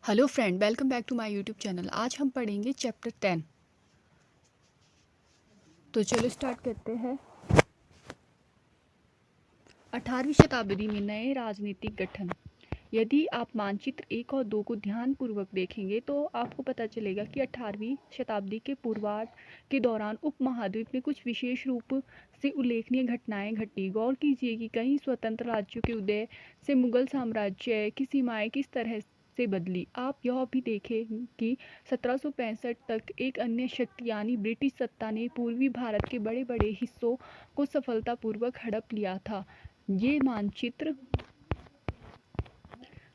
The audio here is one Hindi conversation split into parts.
Hello friend, welcome back to my YouTube channel. आज हम पढ़ेंगे चैप्टर 10। तो चलो स्टार्ट करते हैं। 18वीं शताब्दी में नए राजनीतिक गठन। यदि आप मानचित्र 1 और 2 को ध्यानपूर्वक देखेंगे तो आपको पता चलेगा कि 18वीं शताब्दी के पूर्वार्ध के दौरान उपमहाद्वीप में कुछ विशेष रूप से उल्लेखनीय घटनाएं घटी। गौर कीजिए कि कई स्वतंत्र राज्यों के उदय से मुगल साम्राज्य की सीमाएं किस तरह से बदली। आप यह भी देखें कि 1765 तक एक अन्य शक्ति यानी ब्रिटिश सत्ता ने पूर्वी भारत के बड़े बड़े हिस्सों को सफलतापूर्वक हड़प लिया था। ये मानचित्र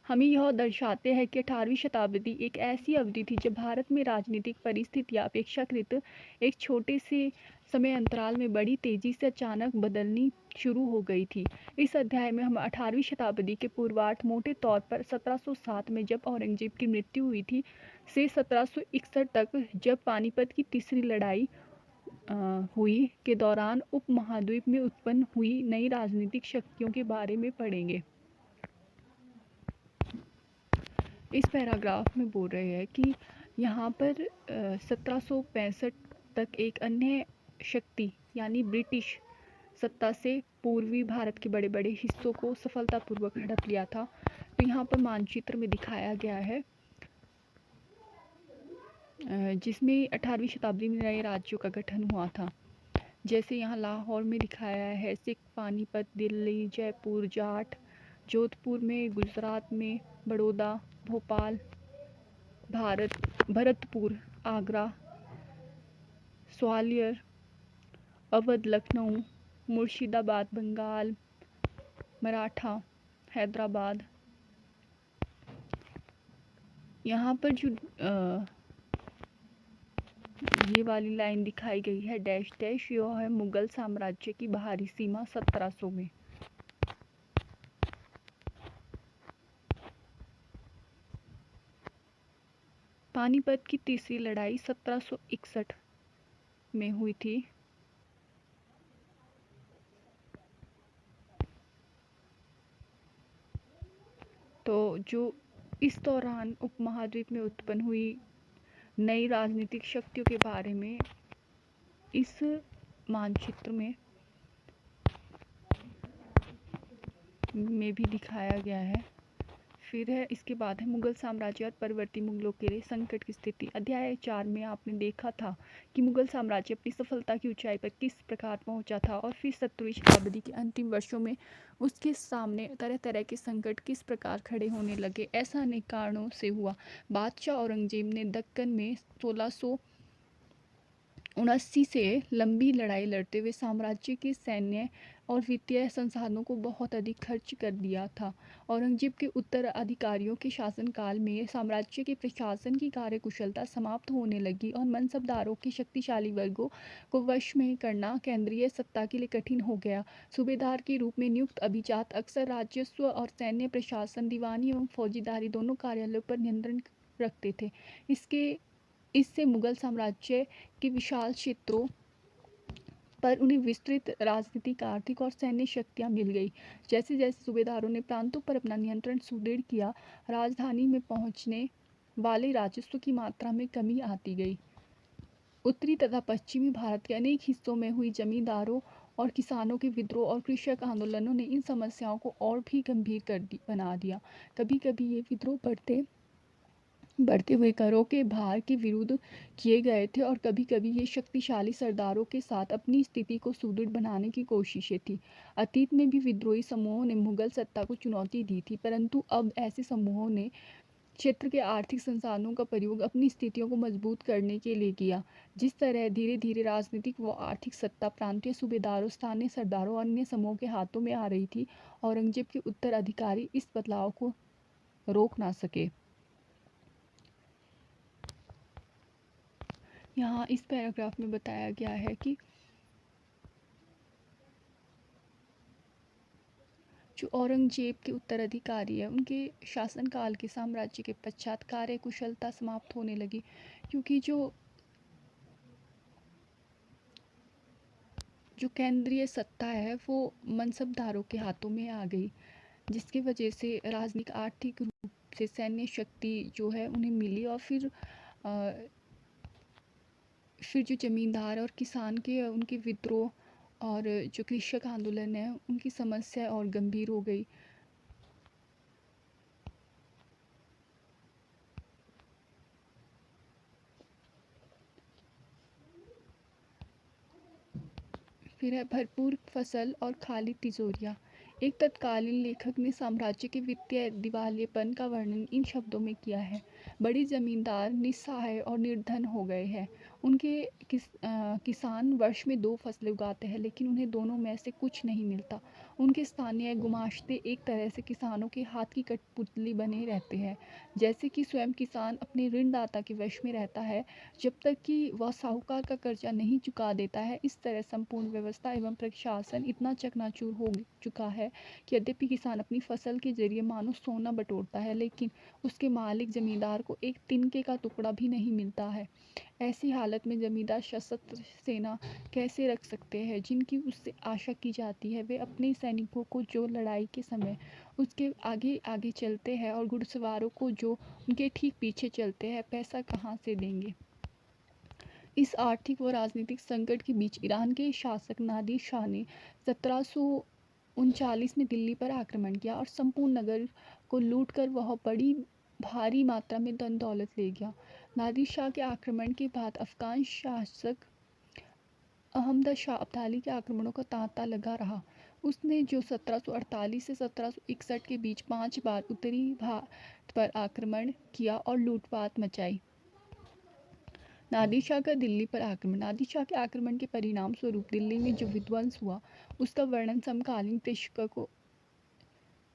हमें यह दर्शाते हैं कि 18वीं शताब्दी एक ऐसी अवधि थी जब भारत में राजनीतिक परिस्थितियां अपेक्षाकृत एक छोटे से समय अंतराल में बड़ी तेजी से अचानक बदलनी शुरू हो गई थी। इस अध्याय में हम 18वीं शताब्दी के पूर्वार्ध, मोटे तौर पर 1707 में जब औरंगजेब की मृत्यु हुई थी से 1761 तक जब पानीपत की तीसरी लड़ाई हुई के दौरान उपमहाद्वीप में उत्पन्न हुई नई राजनीतिक शक्तियों के बारे में पढ़ेंगे। इस पैराग्राफ में बोल रहे हैं कि यहाँ पर 1765 तक एक अन्य शक्ति यानी ब्रिटिश सत्ता से पूर्वी भारत के बड़े बड़े हिस्सों को सफलतापूर्वक हड़प लिया था। तो यहाँ पर मानचित्र में दिखाया गया है जिसमें 18वीं शताब्दी में नए राज्यों का गठन हुआ था। जैसे यहाँ लाहौर में दिखाया है सिख, पानीपत, दिल्ली, जयपुर, जाट, जोधपुर में, गुजरात में बड़ौदा, भोपाल, भरतपुर, आगरा, ग्वालियर, अवध, लखनऊ, मुर्शिदाबाद, बंगाल, मराठा, हैदराबाद। यहाँ पर जो ये वाली लाइन दिखाई गई है डैश डैश, यह है मुगल साम्राज्य की बाहरी सीमा 1700 में। पानीपत की तीसरी लड़ाई 1761 में हुई थी। तो जो इस दौरान उपमहाद्वीप में उत्पन्न हुई नई राजनीतिक शक्तियों के बारे में इस मानचित्र में भी दिखाया गया है। फिर है इसके बाद है मुगल साम्राज्य और परवर्ती मुगलों के लिए संकट की स्थिति। अध्याय 4 में आपने देखा था कि मुगल साम्राज्य अपनी सफलता की ऊंचाई पर किस प्रकार पहुंचा था और फिर 17वीं शताब्दी के अंतिम वर्षों में उसके सामने तरह तरह के संकट किस प्रकार खड़े होने लगे। ऐसा अनेक कारणों से हुआ। बादशाह औरंगजेब ने दक्कन में 1679 से लंबी लड़ाई लड़ते हुए साम्राज्य के सैन्य और वित्तीय संसाधनों को बहुत अधिक खर्च कर दिया था। औरंगजेब के उत्तराधिकारियों के शासनकाल में साम्राज्य के प्रशासन की कार्यकुशलता समाप्त होने लगी और मनसबदारों के शक्तिशाली वर्गों को वश में करना केंद्रीय सत्ता के लिए कठिन हो गया। सूबेदार के रूप में नियुक्त अभिजात अक्सर राजस्व और सैन्य प्रशासन, दीवानी एवं फौजीदारी दोनों कार्यालयों पर नियंत्रण रखते थे। इससे मुगल साम्राज्य के विशाल क्षेत्रों पर उन्हें विस्तृत राजनीतिक, आर्थिक और सैन्य शक्तियां मिल गई। जैसे जैसे सूबेदारों ने प्रांतों पर अपना नियंत्रण सुदृढ़ किया, राजधानी में पहुंचने वाले राजस्व की मात्रा में कमी आती गई। उत्तरी तथा पश्चिमी भारत के अनेक हिस्सों में हुई जमींदारों और किसानों के विद्रोह और कृषक आंदोलनों ने इन समस्याओं को और भी गंभीर बना दिया। कभी कभी ये विद्रोह बढ़ते हुए करों के भार के विरुद्ध किए गए थे और कभी कभी ये शक्तिशाली सरदारों के साथ अपनी स्थिति को सुदृढ़ बनाने की कोशिशें थी। अतीत में भी विद्रोही समूहों ने मुगल सत्ता को चुनौती दी थी, परंतु अब ऐसे समूहों ने क्षेत्र के आर्थिक संसाधनों का प्रयोग अपनी स्थितियों को मजबूत करने के लिए किया। जिस तरह धीरे धीरे राजनीतिक व आर्थिक सत्ता प्रांतीय सूबेदारों, स्थानीय सरदारों और अन्य समूहों के हाथों में आ रही थी, औरंगजेब के उत्तराधिकारी इस बदलाव को रोक ना सके। यहाँ इस पैराग्राफ में बताया गया है कि जो औरंगजेब के उत्तराधिकारी है उनके शासनकाल के साम्राज्य के पश्चात कार्यकुशलता समाप्त होने लगी, क्योंकि जो केंद्रीय सत्ता है वो मनसबदारों के हाथों में आ गई, जिसकी वजह से राजनीतिक, आर्थिक रूप से सैन्य शक्ति जो है उन्हें मिली, और फिर जो ज़मींदार और किसान के उनके विद्रोह और जो कृषक आंदोलन है उनकी समस्या और गंभीर हो गई। फिर है भरपूर फसल और खाली तिजोरियाँ। एक तत्कालीन लेखक ने साम्राज्य के वित्तीय दिवालियेपन का वर्णन इन शब्दों में किया है: बड़ी जमींदार निस्सहाय और निर्धन हो गए हैं। उनके किसान वर्ष में 2 फसलें उगाते हैं, लेकिन उन्हें दोनों में से कुछ नहीं मिलता। उनके स्थानीय गुमाश्ते एक तरह से किसानों के हाथ की कठपुतली बने रहते हैं। जैसे कि स्वयं किसान अपने ऋणदाता के वश में रहता है जब तक कि वह साहूकार का कर्जा नहीं चुका देता है। इस तरह संपूर्ण व्यवस्था एवं प्रशासन इतना चकनाचूर हो चुका है कि यद्यपि किसान अपनी फसल के जरिए मानो सोना बटोरता है, लेकिन उसके मालिक जमींदार को एक तिनके का टुकड़ा भी नहीं मिलता है। ऐसी हालत में जमींदार सशस्त्र सेना कैसे रख सकते हैं जिनकी उससे आशा की जाती है? वे अपने सैनिकों को जो लड़ाई के समय उसके आगे आगे चलते हैं और घुड़सवारों को जो उनके ठीक पीछे चलते हैं, पैसा कहाँ से देंगे? इस आर्थिक व राजनीतिक संकट के बीच ईरान के शासक नादिर शाह ने 1739 में दिल्ली पर आक्रमण किया और संपूर्ण नगर को लूट कर वह बड़ी भारी मात्रा में धन दौलत ले गया। नादिर शाह के आक्रमण के बाद अफगान शासक अहमद शाह अब्दाली के आक्रमणों का तांता लगा रहा। उसने जो 1748 से 1761 के बीच 5 बार उत्तरी भारत पर आक्रमण किया और लूटपाट मचाई। नादिर शाह का दिल्ली पर आक्रमण। नादिर शाह के आक्रमण के परिणाम स्वरूप दिल्ली में जो विध्वंस हुआ उसका वर्णन समकालीन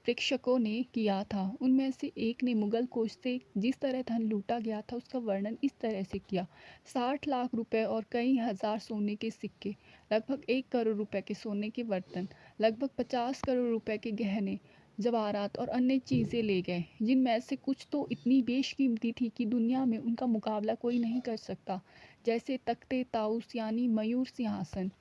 प्रेक्षकों ने किया था। उनमें से एक ने मुगल कोष से जिस तरह धन लूटा गया था उसका वर्णन इस तरह से किया: 60 लाख रुपए और कई हजार सोने के सिक्के, लगभग 1 करोड़ रुपए के सोने के बर्तन, लगभग 50 करोड़ रुपए के गहने जवाहरात और अन्य चीज़ें ले गए, जिनमें से कुछ तो इतनी बेशकीमती थी कि दुनिया में उनका मुकाबला कोई नहीं कर सकता, जैसे तख्ते ताऊस यानी मयूर सिंहासन।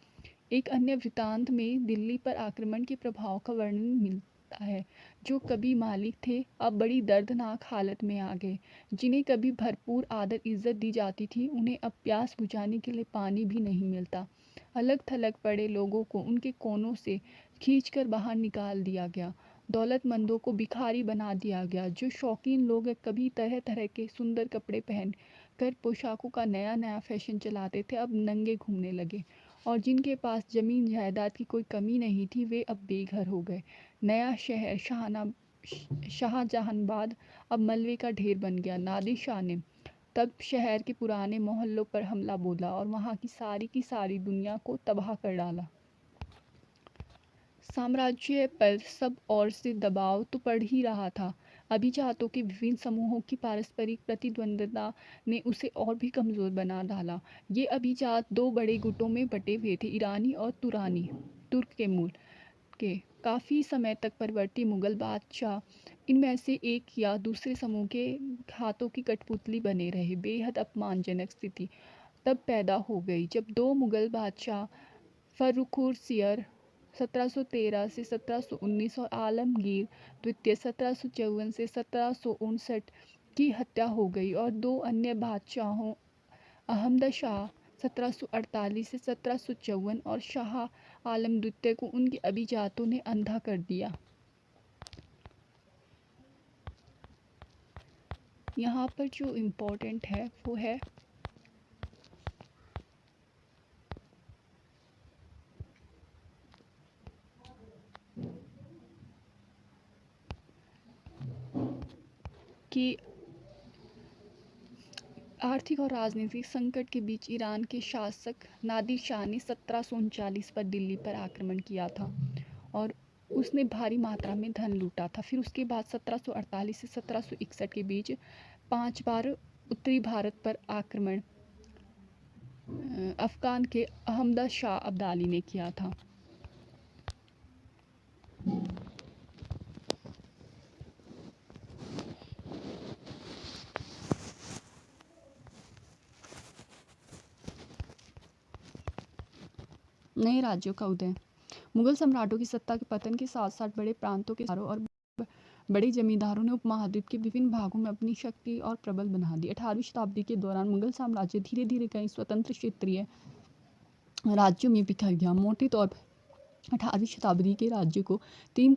एक अन्य वृत्तांत में दिल्ली पर आक्रमण के प्रभाव का वर्णन मिलता है: जो कभी मालिक थे अब बड़ी दर्दनाक हालत में आ गए। जिन्हें कभी भरपूर आदर इज्जत दी जाती थी, उन्हें अब प्यास बुझाने के लिए पानी भी नहीं मिलता। अलग थलग पड़े लोगों को उनके कोनों से खींचकर बाहर निकाल दिया गया। दौलतमंदों को भिखारी बना दिया गया। जो शौकीन लोग कभी तरह तरह के सुंदर कपड़े पहन कर पोशाकों का नया नया फैशन चलाते थे, अब नंगे घूमने लगे। और जिनके पास जमीन जायदाद की कोई कमी नहीं थी, वे अब बेघर हो गए। नया शहर शाहजहानाबाद अब मलबे का ढेर बन गया। नादिर शाह ने तब शहर के पुराने मोहल्लों पर हमला बोला और वहाँ की सारी दुनिया को तबाह कर डाला। साम्राज्य पर सब ओर से दबाव तो पड़ ही रहा था। अभिजातों के विभिन्न समूहों की पारस्परिक प्रतिद्वंद्विता ने उसे और भी कमज़ोर बना डाला। ये अभिजात 2 बड़े गुटों में बटे हुए थे: ईरानी और तुरानी, तुर्क के मूल के। काफ़ी समय तक परवर्ती मुग़ल बादशाह इनमें से एक या दूसरे समूह के हाथों की कठपुतली बने रहे। बेहद अपमानजनक स्थिति तब पैदा हो गई जब 2 मुग़ल बादशाह फ़र्रुखुरशियर 1713 से 1719 और आलमगीर द्वितीय 1754 से 1759 की हत्या हो गई, और 2 अन्य बादशाहों अहमद शाह 1748 से 1754 और शाह आलम द्वितीय को उनके अभिजातों ने अंधा कर दिया। यहाँ पर जो इम्पोर्टेंट है वो है कि आर्थिक और राजनीतिक संकट के बीच ईरान के शासक नादिर शाह ने 1739 पर दिल्ली पर आक्रमण किया था और उसने भारी मात्रा में धन लूटा था। फिर उसके बाद 1748 से 1761 के बीच 5 बार उत्तरी भारत पर आक्रमण अफगान के अहमद शाह अब्दाली ने किया था। नए राज्यों का उदय। मुगल सम्राटों की सत्ता के पतन के साथ साथ बड़े प्रांतों के चारों और बड़े जमींदारों ने उपमहाद्वीप के विभिन्न भागों में अपनी शक्ति और प्रबल बना दी। 18वीं शताब्दी के दौरान मुगल साम्राज्य धीरे धीरे कई स्वतंत्र क्षेत्रीय राज्यों में बिखर गया। मोटे तौर पर 18वीं शताब्दी के राज्य को 3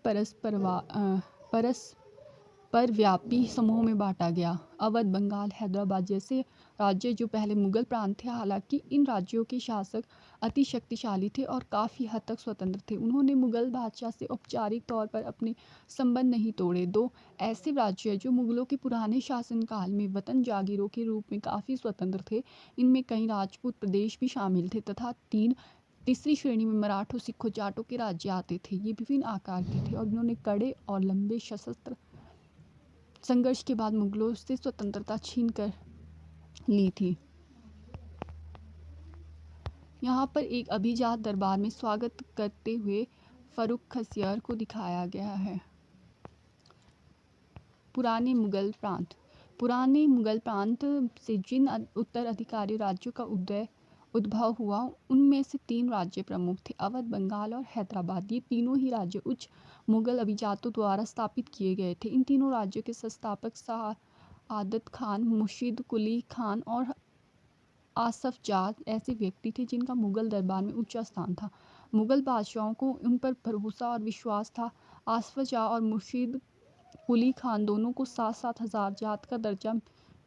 परव्यापी समूहों में बांटा गया। अवध, बंगाल, हैदराबाद जैसे राज्य जो पहले मुगल प्रांत थे, हालांकि इन राज्यों के शासक अति शक्तिशाली थे और काफ़ी हद तक स्वतंत्र थे। उन्होंने मुगल बादशाह से औपचारिक तौर पर अपने संबंध नहीं तोड़े। 2 ऐसे राज्य जो मुगलों के पुराने शासनकाल में वतन जागीरों के रूप में काफ़ी स्वतंत्र थे, इनमें कई राजपूत प्रदेश भी शामिल थे, तथा तीसरी श्रेणी में मराठों, सिखों, जाटों के राज्य आते थे। ये विभिन्न आकार के थे और इन्होंने कड़े और लंबे सशस्त्र संघर्ष के बाद मुगलों से स्वतंत्रता छीन कर ली थी। यहाँ पर एक अभिजात दरबार में स्वागत करते हुए फर्रुख खसियर को दिखाया गया है। पुराने मुगल प्रांत से जिन उत्तराधिकारी राज्यों का उद्भव हुआ, उनमें से 3 राज्य प्रमुख थे, अवध, बंगाल और हैदराबाद। ये तीनों ही राज्य उच्च मुगल अभिजातों द्वारा स्थापित किए गए थे। इन तीनों राज्यों के संस्थापक सआदत खान, मुर्शीद कुली खान और आसफ जाह ऐसे व्यक्ति थे जिनका मुगल दरबार में ऊंचा स्थान था। मुगल बादशाहों को उन पर भरोसा और विश्वास था। आसफ जाह और मुर्शीद कुली खान दोनों को 7-7 हज़ार जात का दर्जा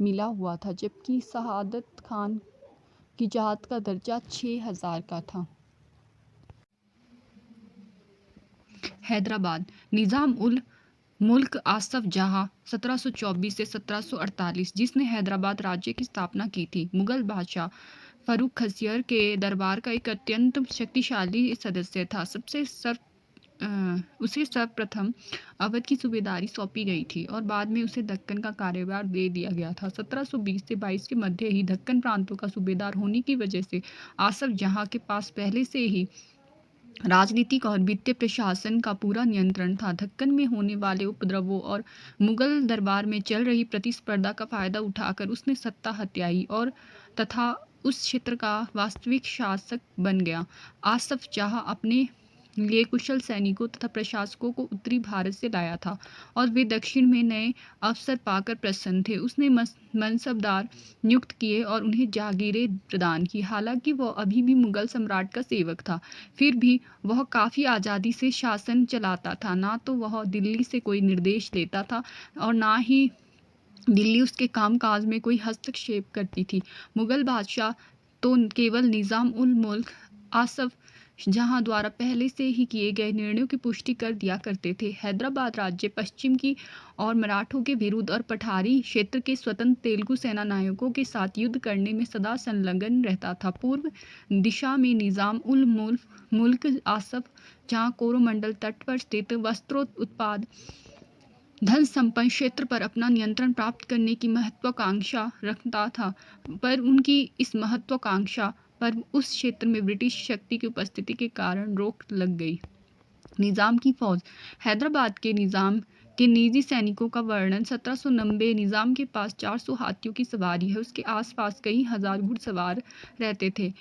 मिला हुआ था, जबकि सआदत खान की जात का दर्जा 6,000 का था। हैदराबाद, निज़ाम उल मुल्क आसफ जाह 1724 से 1748, जिसने हैदराबाद राज्य की स्थापना की थी, मुगल बादशाह फर्रुख खसियर के दरबार का एक अत्यंत शक्तिशाली सदस्य था। उसे सर्वप्रथम अवध की सूबेदारी सौंपी गई थी और बाद में उसे दक्कन का कार्यभार दे दिया गया था। 1720 से 22 के मध्य ही दक्कन प्रांतों का सूबेदार होने की वजह से आसफ जहाँ के पास पहले से ही राजनीतिक और वित्तीय प्रशासन का पूरा नियंत्रण था। दक्कन में होने वाले उपद्रवों और मुगल दरबार में चल रही प्रतिस्पर्धा का फायदा उठाकर उसने सत्ता हथियाई और तथा उस क्षेत्र का वास्तविक शासक बन गया। आसफ जाह अपने लिए कुशल सैनिकों तथा प्रशासकों को उत्तरी भारत से लाया था और वे दक्षिण में नए अवसर पाकर प्रसन्न थे। उसने मनसबदार नियुक्त किए और उन्हें जागीरें प्रदान की। हालांकि वह अभी भी मुगल सम्राट का सेवक था, फिर भी वह काफ़ी आज़ादी से शासन चलाता था। ना तो वह दिल्ली से कोई निर्देश लेता था और ना ही दिल्ली उसके कामकाज में कोई हस्तक्षेप करती थी। मुगल बादशाह तो केवल निज़ाम उल मुल्क आसफ जहाँ द्वारा पहले से ही किए गए निर्णयों की पुष्टि कर दिया करते थे। हैदराबाद राज्य पश्चिम की और मराठों के विरुद्ध और पठारी क्षेत्र के स्वतंत्र तेलुगु सेना नायकों के साथ युद्ध करने में सदा संलग्न रहता था। पूर्व दिशा में निज़ाम उल मुल्क आसफ जहाँ कोरोमंडल तट पर स्थित वस्त्रोत्पाद धन संपन्न क्षेत्र पर अपना नियंत्रण प्राप्त करने की महत्वाकांक्षा रखता था, पर उनकी इस महत्वाकांक्षा पर उस क्षेत्र में ब्रिटिश शक्ति की उपस्थिति के कारण रोक लग गई। निज़ाम की फौज। हैदराबाद के निज़ाम के निजी सैनिकों का वर्णन 1790। निज़ाम के पास 400 हाथियों की सवारी है। उसके आसपास कई हजार घुड़सवार रहते थे।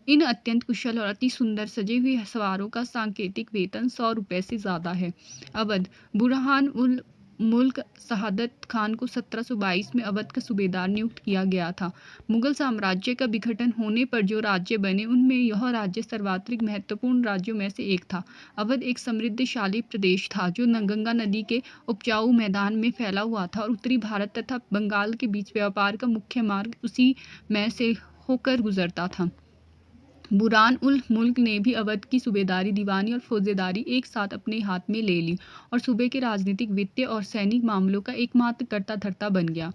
इन अत्यंत कुशल और अति सुंदर सजे हुए सवारों का सांकेतिक वेतन 100 रुपये से ज़्यादा है। अवध। बुरहान उल मुल्क सआदत खान को 1722 में अवध का सूबेदार नियुक्त किया गया था। मुगल साम्राज्य का विघटन होने पर जो राज्य बने, उनमें यह राज्य सर्वाधिक महत्वपूर्ण राज्यों में से एक था। अवध एक समृद्धशाली प्रदेश था जो गंगा नदी के उपजाऊ मैदान में फैला हुआ था और उत्तरी भारत तथा बंगाल के बीच व्यापार का मुख्य मार्ग उसी में से होकर गुजरता था। बुरहान उल मुल्क ने भी अवध की सूबेदारी, दीवानी और फौजेदारी एक साथ अपने हाथ में ले ली और सूबे के राजनीतिक, वित्तीय और सैनिक मामलों का एकमात्र कर्ता धर्ता बन गया।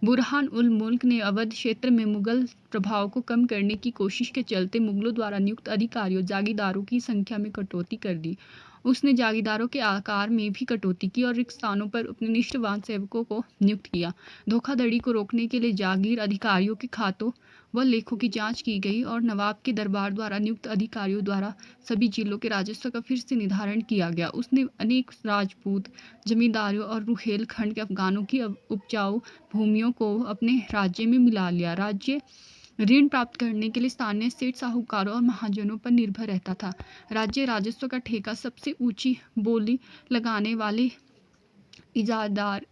बुरहान उल मुल्क ने अवध क्षेत्र में मुगल प्रभाव को कम करने की कोशिश के चलते मुगलों द्वारा नियुक्त अधिकारियों, जागीरदारों की संख्या में कटौती कर दी। उसने जागीरदारों के आकार में भी कटौती की और रिक्त स्थानों पर अपने निष्ठावान सेवकों को नियुक्त किया। धोखाधड़ी को रोकने के लिए जागीर अधिकारियों के खातों व लेखों की जांच की गई और नवाब के दरबार द्वारा नियुक्त अधिकारियों द्वारा सभी जिलों के राजस्व का फिर से निर्धारण किया गया। उसने अनेक राजपूत जमींदारों और रुहेलखंड के अफगानों की उपजाऊ भूमियों को अपने राज्य में मिला लिया। राज्य ऋण प्राप्त करने के लिए स्थानीय सेठ, साहूकारों और महाजनों पर निर्भर रहता था। राज्य राजस्व का ठेका सबसे ऊंची बोली लगाने वाले इजादार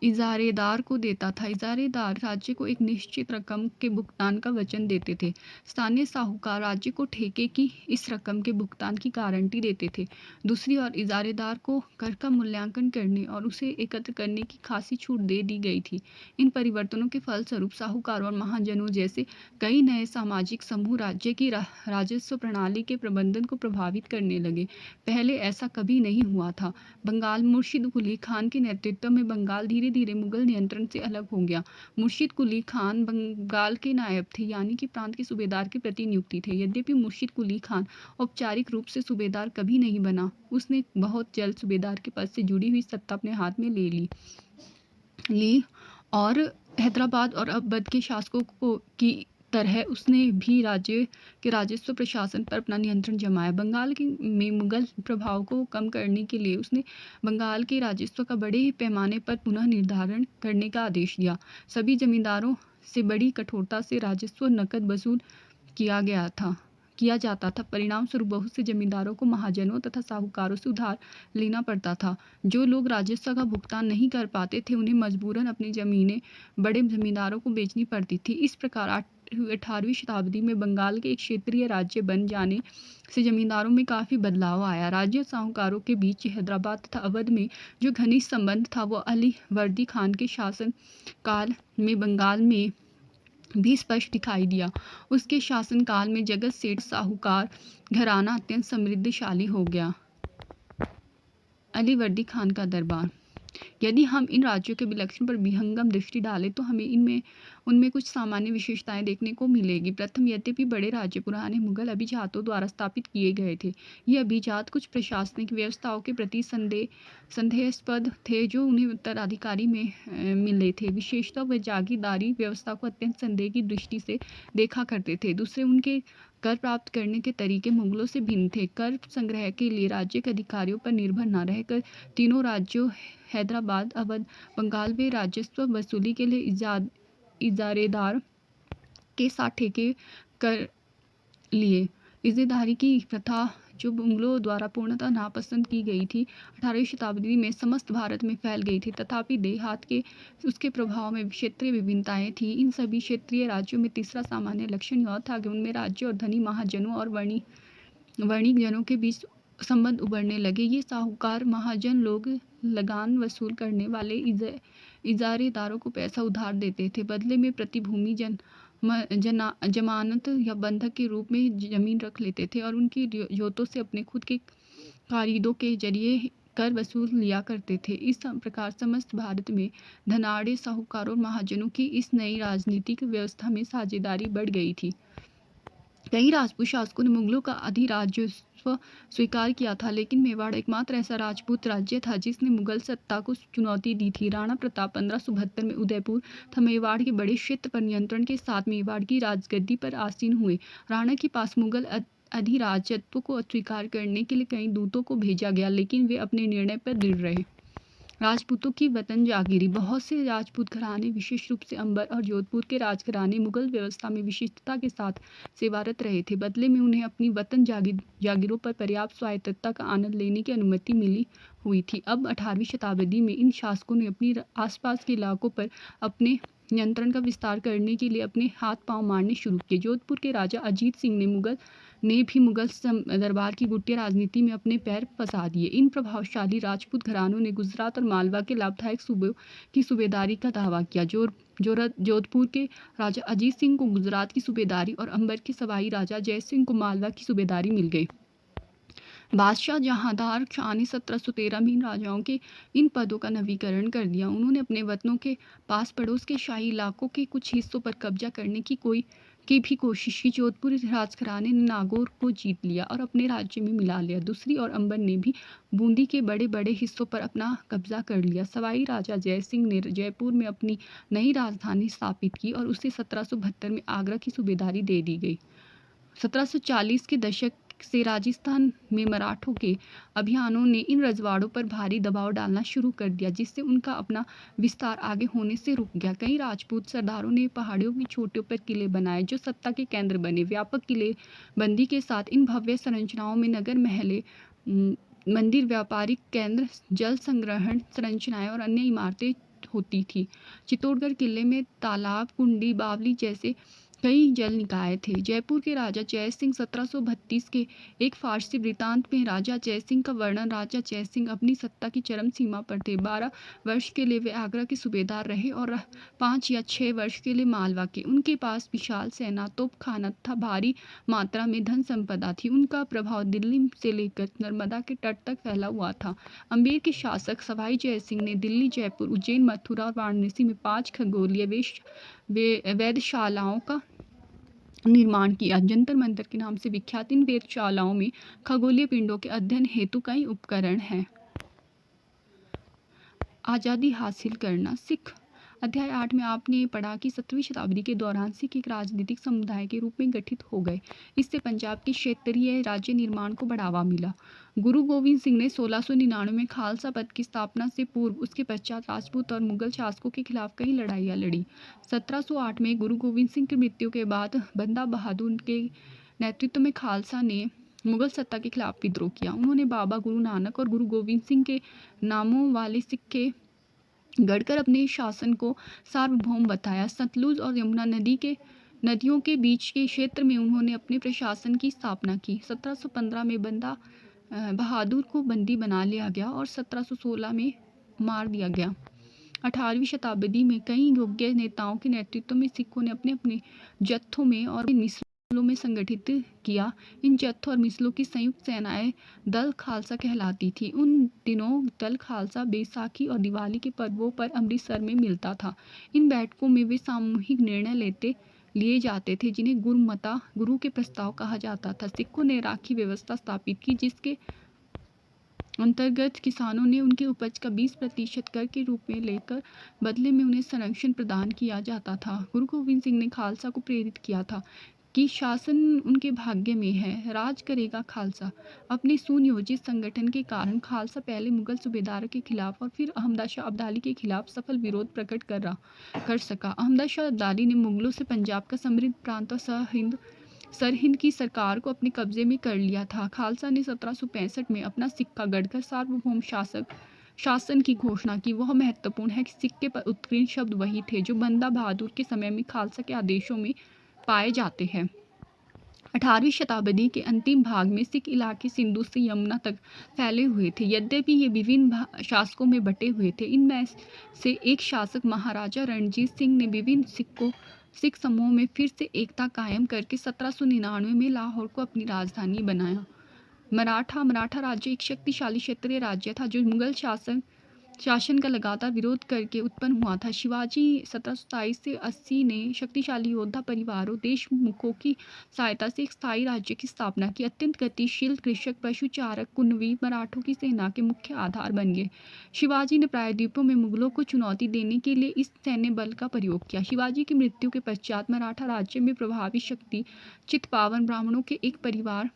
इजारेदार को देता था। इजारेदार राज्य को एक निश्चित रकम के भुगतान का वचन देते थे। स्थानीय साहूकार राज्य को ठेके की इस रकम के भुगतान की गारंटी देते थे। दूसरी ओर इजारेदार को कर का मूल्यांकन करने और उसे एकत्र करने की खासी छूट दे दी गई थी। इन परिवर्तनों के फलस्वरूप साहूकारों और महाजनों जैसे कई नए सामाजिक समूह राज्य की राजस्व प्रणाली के प्रबंधन को प्रभावित करने लगे। पहले ऐसा कभी नहीं हुआ था। बंगाल मुर्शिद कुली खान के नेतृत्व में बंगाल धीरे धीरे मुगल नियंत्रण से अलग हो गया। मुर्शिद कुली खान बंगाल के नायब थे, यानी कि प्रांत के सूबेदार के प्रतिनियुक्ति थे। यद्यपि मुर्शिद कुली खान औपचारिक रूप से सूबेदार कभी नहीं बना, उसने बहुत जल्द सूबेदार के पद से जुड़ी हुई सत्ता अपने हाथ में ले ली और हैदराबाद और अवध के शासकों की तरह उसने भी राज्य के राजस्व प्रशासन पर अपना नियंत्रण जमाया। बंगाल में मुगल प्रभाव को कम करने के लिए उसने बंगाल के राजस्व का बड़े पैमाने पर पुनः निर्धारण करने का आदेश दिया। सभी जमींदारों से बड़ी कठोरता से राजस्व नकद वसूल किया जाता था। परिणाम स्वरूप बहुत से जमींदारों को महाजनों तथा साहूकारों से उधार लेना पड़ता था। जो लोग राजस्व का भुगतान नहीं कर पाते थे, उन्हें मजबूरन अपनी जमीनें बड़े जमींदारों को बेचनी पड़ती थी। इस प्रकार 18वीं शताब्दी में बंगाल के एक क्षेत्रीय राज्य बन जाने से जमींदारों में काफ़ी बदलाव आया। राज्य और साहूकारों के बीच हैदराबाद तथा अवध में जो घनिष्ठ संबंध था, वो अली वर्दी खान के शासन काल में बंगाल में भी स्पष्ट दिखाई दिया। उसके शासनकाल में जगत सेठ साहूकार घराना अत्यंत समृद्धशाली हो गया। अली वर्दी खान का दरबार। यदि हम इन राज्यों के विलक्षण पर विहंगम दृष्टि डालें तो हमें उनमें कुछ सामान्य विशेषताएं देखने को मिलेगी। प्रथम, यद्यपि बड़े राज्य पुराने मुगल अभिजातों द्वारा स्थापित किए गए थे, ये अभिजात कुछ प्रशासनिक व्यवस्थाओं के प्रति संदेहास्पद थे जो उन्हें उत्तराधिकारी में मिले थे। विशेषतः वे जागीरदारी व्यवस्था को अत्यंत संदेह की दृष्टि से देखा करते थे। दूसरे, उनके कर प्राप्त करने के तरीके मुगलों से भिन्न थे। कर संग्रह के लिए राज्य के अधिकारियों पर निर्भर न रहकर तीनों राज्यों हैदराबाद, अवध, बंगाल वे राजस्व वसूली के लिए इजारेदार के साथ ठेके कर लिए। इज़ेदारी की प्रथा जो मुगलों द्वारा पूर्णतः नापसंद की गई थी, 18वीं शताब्दी में समस्त भारत में फैल गई थी। तथापि देहात के उसके प्रभाव में क्षेत्रीय विभिन्नताएं थीं। इन सभी क्षेत्रीय राज्यों में तीसरा सामान्य लक्षण यह था कि उनमें राज्य और धनी महाजनों और वर्णिक जनों के बीच संबंध उभरने लगे। ये साहूकार महाजन लोग लगान वसूल करने वाले इजारेदारों को पैसा उधार देते थे। बदले में प्रतिभूमि जमानत या बंधक के रूप में जमीन रख लेते थे और उनकी जोतों से अपने खुद के खरीदों के जरिए कर वसूल लिया करते थे। इस प्रकार समस्त भारत में धनाढ़ साहूकारों और महाजनों की इस नई राजनीतिक व्यवस्था में साझेदारी बढ़ गई थी। कई राजपूत शासकों ने मुगलों का अधिराज्यत्व स्वीकार किया था, लेकिन मेवाड़ एकमात्र ऐसा राजपूत राज्य था जिसने मुगल सत्ता को चुनौती दी थी। राणा प्रताप 1572 में उदयपुर तथा मेवाड़ के बड़े क्षेत्र पर नियंत्रण के साथ मेवाड़ की राजगद्दी पर आसीन हुए। राणा के पास मुगल अधिराजत्व को अस्वीकार करने के लिए कई दूतों को भेजा गया, लेकिन वे अपने निर्णय पर दृढ़ रहे। राजपूतों की वतन जागीरी। बहुत से राजपूत घराने, विशेष रूप से अंबर और जोधपुर के राजघराने, मुगल व्यवस्था में विशिष्टता के साथ सेवारत रहे थे। बदले में उन्हें अपनी वतन जागीरों पर पर्याप्त स्वायत्तता का आनंद लेने की अनुमति मिली हुई थी। अब 18वीं शताब्दी में इन शासकों ने अपनी आसपास के इलाकों पर अपने नियंत्रण का विस्तार करने के लिए अपने हाथ पांव मारने शुरू किए। जोधपुर के राजा अजीत सिंह ने भी मुगल दरबार की गुटिया राजनीति में अपने पैर फंसा दिए। इन प्रभावशाली राजपूत घरानों ने गुजरात और मालवा के लाभदायक सूबों की सूबेदारी का दावा किया। जोधपुर के राजा अजीत सिंह को गुजरात की सूबेदारी और अंबर के सवाई राजा जय सिंह को मालवा की सूबेदारी मिल गई। बादशाह जहांदार शाह ने 1713 में इन राजाओं के इन पदों का नवीकरण कर दिया। उन्होंने अपने वतनों के पास पड़ोस के शाही इलाकों के कुछ हिस्सों पर कब्जा करने की भी कोशिश की। जोधपुर राजघराने ने नागौर को जीत लिया और अपने राज्य में मिला लिया। दूसरी ओर अंबर ने भी बूंदी के बड़े बड़े हिस्सों पर अपना कब्जा कर लिया। सवाई राजा जय सिंह ने जयपुर में अपनी नई राजधानी स्थापित की और उसे 1772 में आगरा की सूबेदारी दे दी गई। 1740 के दशक से राजस्थान में मराठों के अभियानों ने इन रजवाड़ों पर भारी दबाव डालना शुरू कर दिया, जिससे उनका अपना विस्तार आगे होने से रुक गया। कई राजपूत सरदारों ने पहाड़ियों की चोटियों पर किले बनाए जो सत्ता के केंद्र बने। व्यापक किलेबंदी के साथ इन भव्य संरचनाओं में नगर महलें मंदिर, व्यापारिक केंद्र, जल संग्रहण संरचनाएं और अन्य इमारतें होती थी। चित्तौड़गढ़ किले में तालाब, कुंडी, बावली जैसे कई जल निकाय थे। जयपुर के राजा जय सिंह 1732 के एक फारसी वृत्तांत में राजा जय सिंह का वर्णन, राजा जय सिंह अपनी सत्ता की चरम सीमा पर थे। 12 वर्ष के लिए वे आगरा के सूबेदार रहे और 5 या 6 वर्ष के लिए मालवा के। उनके पास विशाल सेना, तोपखाना तथा भारी मात्रा में धन संपदा थी। उनका प्रभाव दिल्ली से लेकर नर्मदा के तट तक फैला हुआ था। अम्बेर के शासक सवाई जय सिंह ने दिल्ली, जयपुर, उज्जैन, मथुरा और वाराणसी में 5 खगोलीय वेधशालाओं का निर्माण किया। जंतर मंतर के नाम से विख्यात इन वेधशालाओं में खगोलीय पिंडों के अध्ययन हेतु कई उपकरण हैं। आज़ादी हासिल करना। सिख। अध्याय 8 में आपने पढ़ा कि 7वीं शताब्दी के दौरान सिख एक राजनीतिक समुदाय के रूप में गठित हो गए। इससे पंजाब के क्षेत्रीय राज्य निर्माण को बढ़ावा मिला। गुरु गोविंद सिंह ने 1699 में खालसा पंथ की स्थापना से पूर्व उसके पश्चात राजपूत और मुगल शासकों के खिलाफ कई लड़ाइयाँ लड़ी। 1708 में गुरु गोविंद सिंह की मृत्यु के बाद बंदा बहादुर के नेतृत्व में खालसा ने मुगल सत्ता के खिलाफ विद्रोह किया। उन्होंने बाबा गुरु नानक और गुरु गोविंद सिंह के नामों वाले सिक्के गढ़कर अपने शासन को सार्वभौम बताया। सतलुज और यमुना नदियों के बीच के क्षेत्र में उन्होंने अपने प्रशासन की स्थापना की। 1715 में बंदा बहादुर को बंदी बना लिया गया और 1716 में मार दिया गया। 18वीं शताब्दी में कई योग्य नेताओं के नेतृत्व में सिखों ने अपने अपने जत्थों में और मिसलों में संगठित किया। इन जत्थों और मिसलों की संयुक्त सेनाएं दल खालसा कहलाती थी। उन दिनों दल खालसा बैसाखी और दिवाली के पर्वों पर अमृतसर में मिलता था। इन बैठकों में वे सामूहिक निर्णय लिए जाते थे जिन्हें गुरुमता, गुरु के प्रस्ताव कहा जाता था। सिखों ने राखी व्यवस्था स्थापित की जिसके अंतर्गत किसानों ने उनकी उपज का 20% कर के रूप में लेकर बदले में उन्हें संरक्षण प्रदान किया जाता था। गुरु गोविंद सिंह ने खालसा को प्रेरित किया था कि शासन उनके भाग्य में है, राज करेगा खालसा। अपने सुनियोजित संगठन के कारण खालसा पहले मुगल सूबेदारों के खिलाफ और फिर अहमद शाह अब्दाली के खिलाफ सफल विरोध प्रकट कर सका। अहमद शाह अब्दाली ने मुगलों से पंजाब का समृद्ध प्रांत और सरहिंद की सरकार को अपने कब्जे में कर लिया था। खालसा ने 1765 में अपना सिक्का गढ़कर सार्वभौम शासन की घोषणा की। वह महत्वपूर्ण है कि सिक्के पर उत्कीर्ण शब्द वही थे जो बंदा बहादुर के समय में खालसा के आदेशों में पाए जाते हैं। 18वीं शताब्दी के अंतिम भाग में सिख इलाके सिंधु से यमुना तक फैले हुए थे। यद्यपि ये विभिन्न शासकों में बटे हुए थे। इनमें से एक शासक महाराजा रणजीत सिंह ने विभिन्न सिख समूहों में फिर से एकता कायम करके 1799 में लाहौर को अपनी राजधानी बनाया। मराठा राज्य एक शक्तिशाली क्षेत्रीय राज्य था जो मुगल शासन का लगातार विरोध करके उत्पन्न हुआ था। शिवाजी 1727 से 80 ने शक्तिशाली योद्धा परिवारों, देशमुखों की सहायता से एक स्थायी राज्य की स्थापना की। अत्यंत गतिशील कृषक, पशुचारक, कुनवी मराठों की सेना के मुख्य आधार बन गए। शिवाजी ने प्रायद्वीपों में मुगलों को चुनौती देने के लिए इस सैन्य बल का प्रयोग किया। शिवाजी की मृत्यु के पश्चात मराठा राज्य में प्रभावी शक्ति चित्पावन ब्राह्मणों के एक परिवार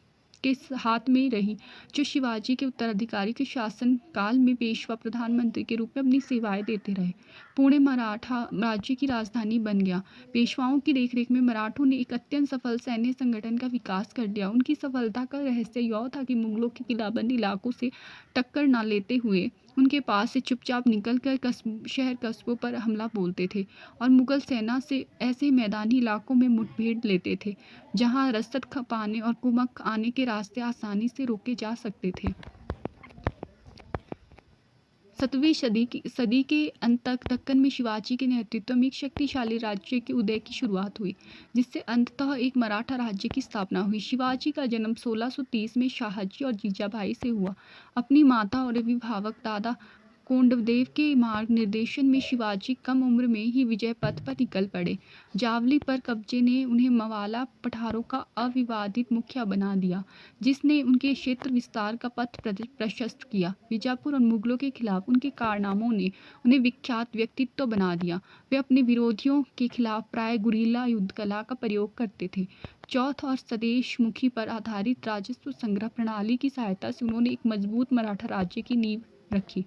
के हाथ में रही जो शिवाजी के उत्तराधिकारी के शासन काल में पेशवा प्रधानमंत्री के रूप में अपनी सेवाएं देते रहे। पुणे मराठा राज्य की राजधानी बन गया। पेशवाओं की देखरेख में मराठों ने एक अत्यंत सफल सैन्य संगठन का विकास कर दिया। उनकी सफलता का रहस्य यह था कि मुगलों के किलाबंदी इलाकों से टक्कर न लेते हुए उनके पास से चुपचाप निकलकर शहर कस्बों पर हमला बोलते थे और मुगल सेना से ऐसे मैदानी इलाकों में मुठभेड़ लेते थे जहां रसद खपाने और कुमक आने के रास्ते आसानी से रोके जा सकते थे। 7वीं सदी के अंत तक दक्कन में शिवाजी के नेतृत्व में एक शक्तिशाली राज्य के उदय की शुरुआत हुई जिससे अंततः एक मराठा राज्य की स्थापना हुई। शिवाजी का जन्म 1630 में शाहजी और जीजाभाई से हुआ। अपनी माता और अभिभावक दादा कोंडदेव के मार्ग निर्देशन में शिवाजी कम उम्र में ही विजय पथ पर निकल पड़े। जावली पर कब्जे ने उन्हें मवाला पठारों का अविवादित मुखिया बना दिया जिसने उनके क्षेत्र विस्तार का पथ प्रशस्त किया। बीजापुर और मुगलों के खिलाफ उनके कारनामों ने उन्हें विख्यात व्यक्तित्व बना दिया। वे अपने विरोधियों के खिलाफ प्राय गुरिल्ला युद्ध कला का प्रयोग करते थे। चौथ और स्वदेशमुखी पर आधारित राजस्व संग्रह प्रणाली की सहायता से उन्होंने एक मजबूत मराठा राज्य की नींव रखी।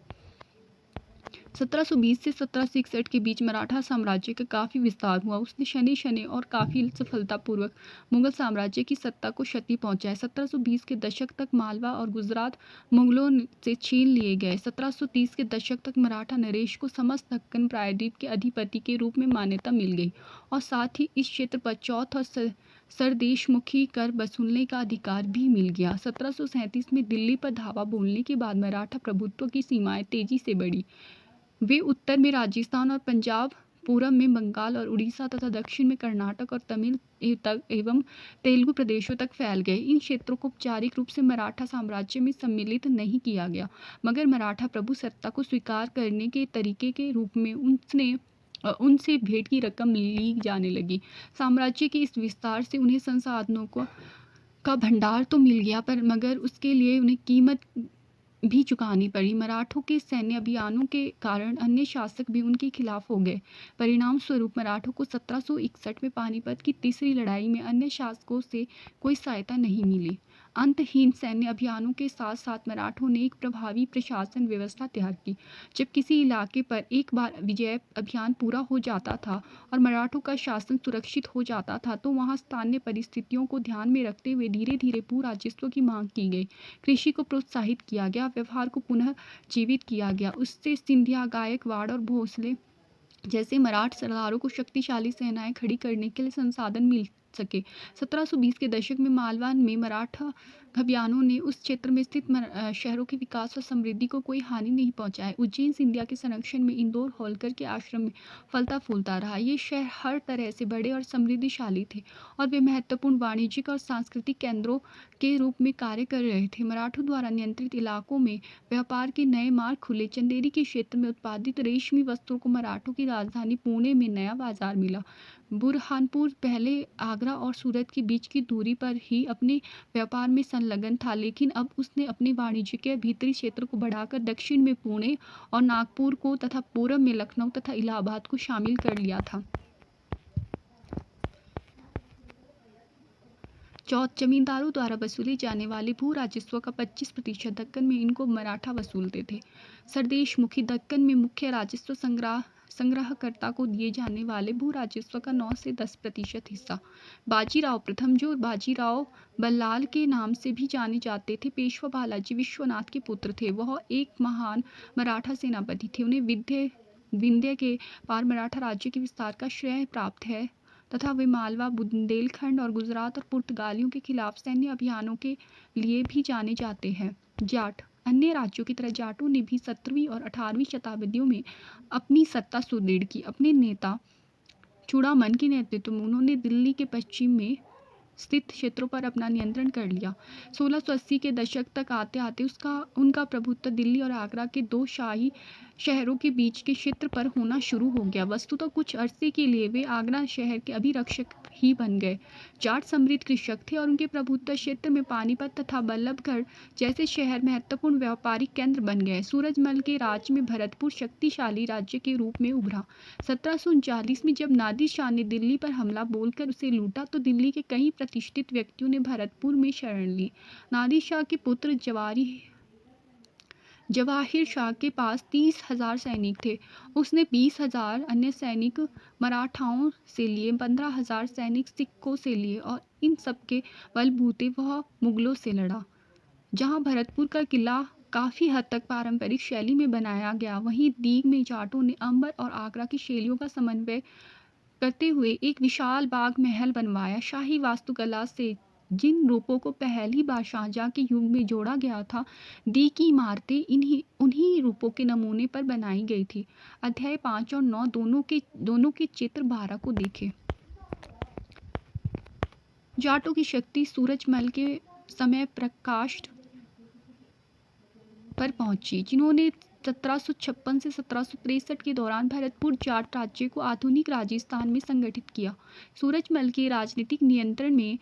1720 से 1761 के बीच मराठा साम्राज्य का काफ़ी विस्तार हुआ। उसने शनि शनि और काफ़ी सफलतापूर्वक मुगल साम्राज्य की सत्ता को क्षति पहुंचाई। 1720 के दशक तक मालवा और गुजरात मुगलों से छीन लिए गए। 1730 के दशक तक मराठा नरेश को समस्त दक्कन प्रायद्वीप के अधिपति के रूप में मान्यता मिल गई और साथ ही इस क्षेत्र पर चौथ और सरदेशमुखी कर वसूलने का अधिकार भी मिल गया। 1737 में दिल्ली पर धावा बोलने के बाद मराठा प्रभुत्व की सीमाएं तेजी से बढ़ी। वे उत्तर में राजस्थान और पंजाब, पूरब में बंगाल और उड़ीसा तथा दक्षिण में कर्नाटक और तमिल एवं तेलुगु प्रदेशों तक फैल गए। इन क्षेत्रों को औपचारिक रूप से मराठा साम्राज्य में सम्मिलित नहीं किया गया, मगर मराठा प्रभु सत्ता को स्वीकार करने के तरीके के रूप में उनसे भेंट की रकम ली जाने लगी। साम्राज्य के इस विस्तार से उन्हें संसाधनों का भंडार तो मिल गया, पर मगर उसके लिए उन्हें कीमत भी चुकानी पड़ी। मराठों के सैन्य अभियानों के कारण अन्य शासक भी उनके खिलाफ हो गए। परिणाम स्वरूप मराठों को 1761 में पानीपत की तीसरी लड़ाई में अन्य शासकों से कोई सहायता नहीं मिली। अंतहीन सैन्य अभियानों के साथ साथ मराठों ने एक प्रभावी प्रशासन व्यवस्था तैयार की। जब किसी इलाके पर एक बार विजय अभियान पूरा हो जाता था और मराठों का शासन सुरक्षित हो जाता था, तो वहाँ स्थानीय परिस्थितियों को ध्यान में रखते हुए धीरे धीरे भू राजस्व की मांग की गई। कृषि को प्रोत्साहित किया गया, व्यवहार को पुनः जीवित किया गया। उससे सिंधिया, गायकवाड़ और भोसले जैसे मराठ सरदारों को शक्तिशाली सेनाएं खड़ी करने के लिए संसाधन मिल सके। 1720 के दशक में मालवा में मराठा अभियानों ने उस क्षेत्र में स्थित शहरों के विकास और समृद्धि को कोई हानि नहीं पहुंचाई। उज्जैन सिंधिया के संरक्षण में इंदौर होलकर के आश्रम में फलता फूलता रहा। ये शहर हर तरह से बड़े और समृद्धिशाली थे और वे महत्वपूर्ण वाणिज्यिक और सांस्कृतिक केंद्रों के रूप में कार्य कर रहे थे। मराठों द्वारा नियंत्रित इलाकों में व्यापार के नए मार्ग खुले। चंदेरी के क्षेत्र में उत्पादित रेशमी वस्त्रों को मराठों की राजधानी पुणे में नया बाजार मिला। बुरहानपुर पहले आगरा और सूरत के बीच की दूरी पर ही अपने व्यापार में संलग्न था, लेकिन अब उसने अपने वाणिज्य के भीतरी क्षेत्र को बढ़ाकर दक्षिण में पुणे और नागपुर को तथा पूर्व में लखनऊ तथा इलाहाबाद को शामिल कर लिया था। जमींदारों द्वारा वसूले जाने वाले भू राजस्व का 25% दक्कन में इनको मराठा वसूलते थे। सरदेशमुखी दक्कन में मुख्य राजस्व संग्रहकर्ता को दिए जाने वाले भू राजस्व का 9 से 10% हिस्सा। बाजीराव प्रथम, जो बाजीराव बल्लाल के नाम से भी जाने जाते थे, पेशवा बालाजी विश्वनाथ के पुत्र थे। वह एक महान मराठा सेनापति थे। उन्हें विंध्य के पार मराठा राज्य के विस्तार का श्रेय प्राप्त है तथा वे मालवा, बुंदेलखंड और गुजरात और पुर्तगालियों के खिलाफ सैन्य अभियानों के लिए भी जाने जाते हैं। जाट अन्य राज्यों की तरह जाटों ने भी 17वीं और 18वीं शताब्दियों में अपनी सत्ता सुदृढ़ की। अपने नेता चूड़ामन के नेतृत्व में उन्होंने दिल्ली के पश्चिम में स्थित क्षेत्रों पर अपना नियंत्रण कर लिया। 1680 के दशक तक आते आते उनका प्रभुत्व दिल्ली और आगरा के दो शाही शहरों के बीच के क्षेत्र पर होना शुरू हो गया। वस्तुतः कुछ अरसे के लिए वे आगरा शहर के अभिरक्षक ही बन गए। जाट समृद्ध कृषक थे और उनके प्रभुत्व क्षेत्र में पानीपत तथा बल्लभगढ़ जैसे शहर महत्वपूर्ण व्यापारिक केंद्र बन गए। सूरजमल के राज्य में भरतपुर शक्तिशाली राज्य के रूप में उभरा। 1739 में जब नादिर शाह ने दिल्ली पर हमला बोलकर उसे लूटा, तो दिल्ली के कई प्रतिष्ठित व्यक्तियों ने भरतपुर में शरण ली। नादिर शाह के पुत्र जवाहिर शाह के पास 30,000 सैनिक थे। उसने 20,000 अन्य सैनिक मराठाओं से लिए, 15,000 सैनिक सिखों से लिए और इन सबके बलबूते वह मुगलों से लड़ा। जहां भरतपुर का किला काफ़ी हद तक पारंपरिक शैली में बनाया गया, वहीं दीग में जाटों ने अंबर और आगरा की शैलियों का समन्वय करते हुए एक विशाल बाग महल बनवाया। शाही वास्तुकला से जिन रूपों को पहली बार शाहजहां के युग में जोड़ा गया था, दी की इमारतें उन्हीं रूपों के नमूने पर बनाई गई थी। अध्याय 5 और 9 दोनों के चित्र 12 को देखें। जाटों की शक्ति सूरजमल के समय प्रकाष्ठ पर पहुंची, जिन्होंने 1756 से 1763 के दौरान भरतपुर जाट राज्य को आधुनिक राजस्थान में संगठित किया। सूरजमल के राजनीतिक नियंत्रण में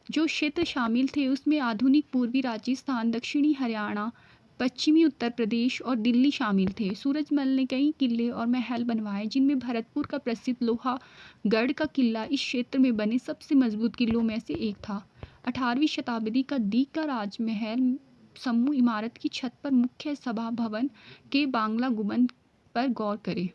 जो क्षेत्र शामिल थे, उसमें आधुनिक पूर्वी राजस्थान, दक्षिणी हरियाणा, पश्चिमी उत्तर प्रदेश और दिल्ली शामिल थे। सूरजमल ने कई किले और महल बनवाए, जिनमें भरतपुर का प्रसिद्ध लोहागढ़ का किला इस क्षेत्र में बने सबसे मजबूत किलों में से एक था। 18वीं शताब्दी का दीग का राजमहल समूह इमारत की छत पर मुख्य सभा भवन के बांग्ला गुंबद पर गौर करें।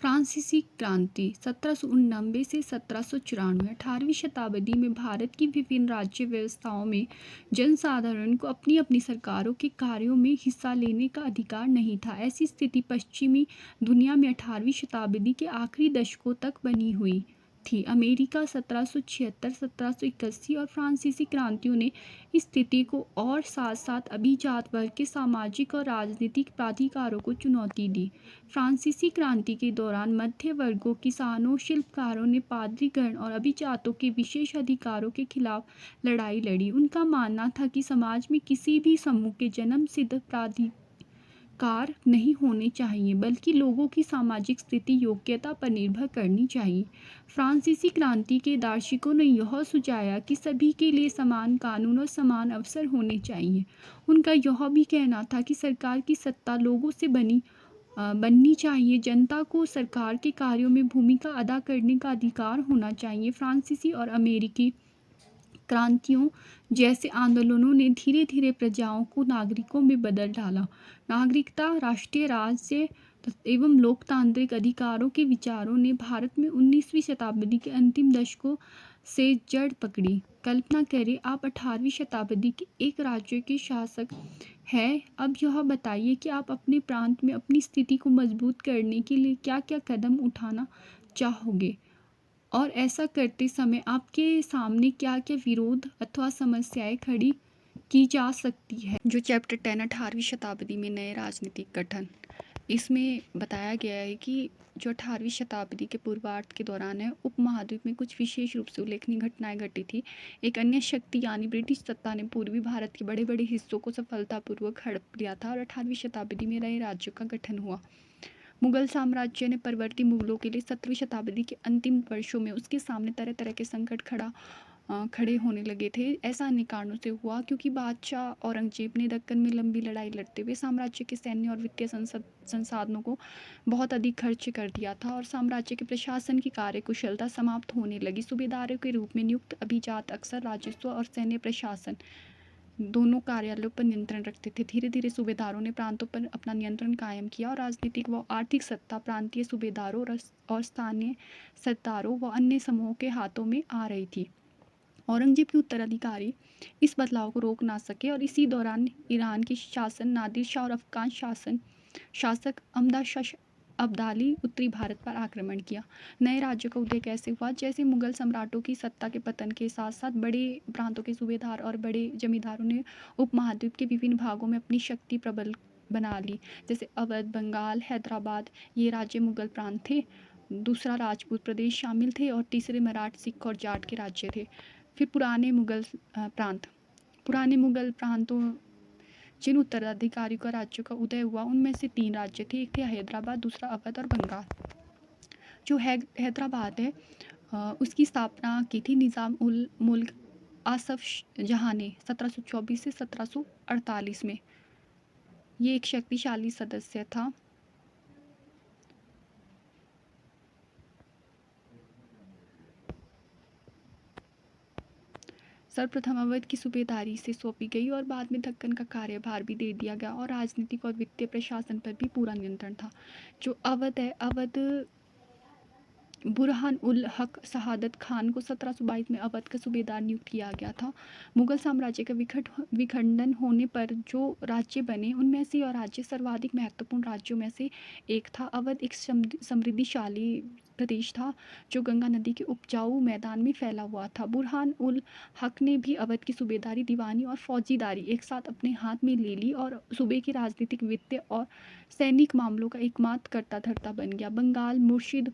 फ्रांसीसी क्रांति 1789 से 1794। 18वीं शताब्दी में भारत की विभिन्न राज्य व्यवस्थाओं में जनसाधारण को अपनी अपनी सरकारों के कार्यों में हिस्सा लेने का अधिकार नहीं था। ऐसी स्थिति पश्चिमी दुनिया में 18वीं शताब्दी के आखिरी दशकों तक बनी हुई थी। अमेरिका 1776, 1781 और फ्रांसीसी क्रांतियों ने इस स्थिति को और साथ साथ अभिजात वर्ग के सामाजिक और राजनीतिक प्राधिकारों को चुनौती दी। फ्रांसीसी क्रांति के दौरान मध्य वर्गों, किसानों, शिल्पकारों ने पादरीगण और अभिजातों के विशेष अधिकारों के खिलाफ लड़ाई लड़ी। उनका मानना था कि समाज में किसी भी समूह के जन्म सिद्ध प्राधिकार नहीं होने चाहिए, बल्कि लोगों की सामाजिक स्थिति योग्यता पर निर्भर करनी चाहिए। फ्रांसीसी क्रांति के दार्शनिकों ने यह सुझाया कि सभी के लिए समान कानून और समान अवसर होने चाहिए। उनका यह भी कहना था कि सरकार की सत्ता लोगों से बननी चाहिए। जनता को सरकार के कार्यों में भूमिका अदा करने का अधिकार होना चाहिए। फ्रांसीसी और अमेरिकी क्रांतियों जैसे आंदोलनों ने धीरे धीरे प्रजाओं को नागरिकों में बदल डाला। नागरिकता, राष्ट्रीय राज्य एवं लोकतांत्रिक अधिकारों के विचारों ने भारत में 19वीं शताब्दी के अंतिम दशकों से जड़ पकड़ी। कल्पना करें, आप 18वीं शताब्दी के एक राज्य के शासक हैं। अब यह बताइए कि आप अपने प्रांत में अपनी स्थिति को मजबूत करने के लिए क्या क्या कदम उठाना चाहोगे, और ऐसा करते समय आपके सामने क्या क्या विरोध अथवा समस्याएं खड़ी की जा सकती है। जो चैप्टर 10 18वीं शताब्दी में नए राजनीतिक गठन, इसमें बताया गया है कि जो 18वीं शताब्दी के पूर्वार्ध के दौरान है, उपमहाद्वीप में कुछ विशेष रूप से उल्लेखनीय घटनाएं घटी थी। एक अन्य शक्ति यानी ब्रिटिश सत्ता ने पूर्वी भारत के बड़े बड़े हिस्सों को सफलतापूर्वक हड़प लिया था और 18वीं शताब्दी में नए राज्यों का गठन हुआ। मुगल साम्राज्य ने परवर्ती मुगलों के लिए 17वीं शताब्दी के अंतिम वर्षों में उसके सामने तरह तरह के संकट खड़े होने लगे थे। ऐसा अनेक कारणों से हुआ, क्योंकि बादशाह औरंगजेब ने दक्कन में लंबी लड़ाई लड़ते हुए साम्राज्य के सैन्य और वित्तीय संसाधनों को बहुत अधिक खर्च कर दिया था और साम्राज्य के प्रशासन की कार्यकुशलता समाप्त होने लगी। सूबेदारों के रूप में नियुक्त अभिजात अक्सर राजस्व और सैन्य प्रशासन दोनों कार्यालयों पर नियंत्रण रखते थे। धीरे धीरे सूबेदारों ने प्रांतों पर अपना नियंत्रण कायम किया और राजनीतिक व आर्थिक सत्ता प्रांतीय सूबेदारों और स्थानीय सरदारों व अन्य समूहों के हाथों में आ रही थी। औरंगजेब के उत्तराधिकारी इस बदलाव को रोक ना सके और इसी दौरान ईरान के शासन नादिर शाह और अफगान शासक अहमद शाह अब्दाली उत्तरी भारत पर आक्रमण किया। नए राज्यों का उदय कैसे हुआ? जैसे मुगल सम्राटों की सत्ता के पतन के साथ साथ बड़े प्रांतों के सूबेदार और बड़े जमींदारों ने उपमहाद्वीप के विभिन्न भागों में अपनी शक्ति प्रबल बना ली। जैसे अवध, बंगाल, हैदराबाद, ये राज्य मुगल प्रांत थे। दूसरा राजपूत प्रदेश शामिल थे और तीसरे मराठ, सिख और जाट के राज्य थे। फिर पुराने मुगल प्रांतों जिन उत्तराधिकारियों का राज्यों का उदय हुआ उनमें से 3 राज्य थे। एक थे हैदराबाद, दूसरा अवध और बंगाल। जो हैदराबाद है उसकी स्थापना की थी निज़ाम उल मुल्क आसफ जहाँ ने 1724 से 1748 में। ये एक शक्तिशाली सदस्य था। सर्वप्रथम अवध की सूबेदारी से सौंपी गई और बाद में दक्कन का कार्यभार भी दे दिया गया और राजनीतिक और वित्तीय प्रशासन पर भी पूरा नियंत्रण था। जो अवध है, अवध बुरहान उल हक शहादत खान को 1722 में अवध का सूबेदार नियुक्त किया गया था। मुगल साम्राज्य का विखंडन होने पर जो राज्य बने उनमें से यह राज्य सर्वाधिक महत्वपूर्ण राज्यों में से एक था। अवध एक समृद्धिशाली प्रदेश था जो गंगा नदी के उपजाऊ मैदान में फैला हुआ था। बुरहान उल हक ने भी अवध की सूबेदारी, दीवानी और फौजीदारी एक साथ अपने हाथ में ले ली और सूबे के राजनीतिक, वित्तीय और सैनिक मामलों का एकमात्र कर्ता धर्ता बन गया। बंगाल मुर्शिद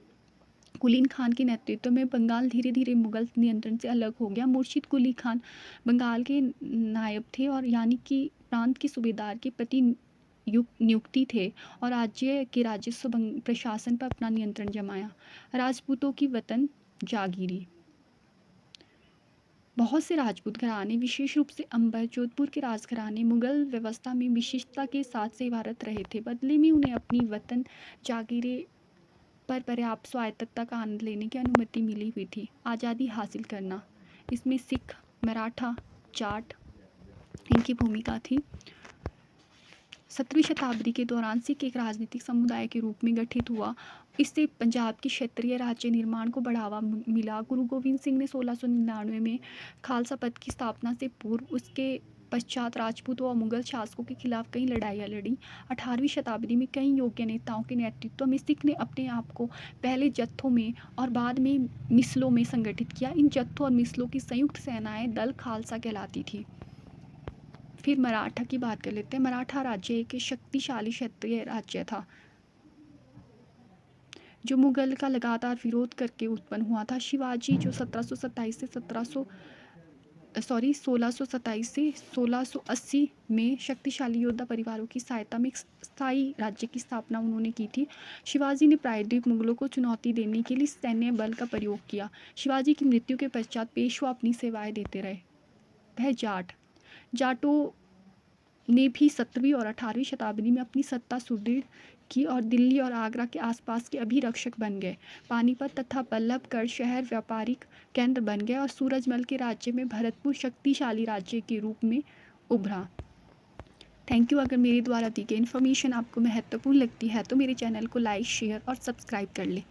कुलीन खान के नेतृत्व में बंगाल धीरे धीरे मुगल नियंत्रण से अलग हो गया। मुर्शिद कुली खान बंगाल के नायब थे और यानी कि प्रांत के सूबेदार के प्रति नियुक्ति थे और राज्य के राजस्व प्रशासन पर अपना नियंत्रण जमाया। राजपूतों की वतन जागीरी। बहुत से राजपूत घराने, विशेष रूप से अंबर, जोधपुर के राजघराने मुगल व्यवस्था में विशिष्टता के साथ सेवारत रहे थे। बदले में उन्हें अपनी वतन जागीरें पर पर्याप्त स्वायत्तता का आनंद लेने की अनुमति मिली हुई थी। आज़ादी हासिल करना, इसमें सिख, मराठा, जाट इनकी भूमिका थी। 17वीं शताब्दी के दौरान सिख एक राजनीतिक समुदाय के रूप में गठित हुआ। इससे पंजाब की क्षेत्रीय राज्य निर्माण को बढ़ावा मिला। गुरु गोविंद सिंह ने 1699 में खालसा पंथ की स्थापना से पूर्व उसके पश्चात राजपूत व मुगल शासकों के खिलाफ कई लड़ाइयाँ लड़ी। 18वीं शताब्दी में कई योग्य नेताओं के नेतृत्व में सिख ने अपने आप को पहले जत्थों में और बाद में मिसलों में संगठित किया। इन जत्थों और मिसलों की संयुक्त सेनाएं दल खालसा कहलाती थी। फिर मराठा की बात कर लेते हैं। मराठा राज्य एक शक्तिशाली क्षत्रिय राज्य था जो मुगल का लगातार विरोध करके उत्पन्न हुआ था। शिवाजी जो 1627 से 1680 में शक्तिशाली योद्धा परिवारों की सहायता में एक स्थायी राज्य की स्थापना उन्होंने की थी। शिवाजी ने प्रायद्वीप मुगलों को चुनौती देने के लिए सैन्य बल का प्रयोग किया। शिवाजी की मृत्यु के पश्चात पेशवा अपनी सेवाएं देते रहे। वह जाटों ने भी 17वीं और 18वीं शताब्दी में अपनी सत्ता सुदृढ़ की और दिल्ली और आगरा के आसपास के अभिरक्षक बन गए। पानीपत तथा बल्लभगढ़ शहर व्यापारिक केंद्र बन गए और सूरजमल के राज्य में भरतपुर शक्तिशाली राज्य के रूप में उभरा। Thank you. अगर मेरे द्वारा दी गई इन्फॉर्मेशन आपको महत्वपूर्ण लगती है तो मेरे चैनल को लाइक, शेयर और सब्सक्राइब कर लें।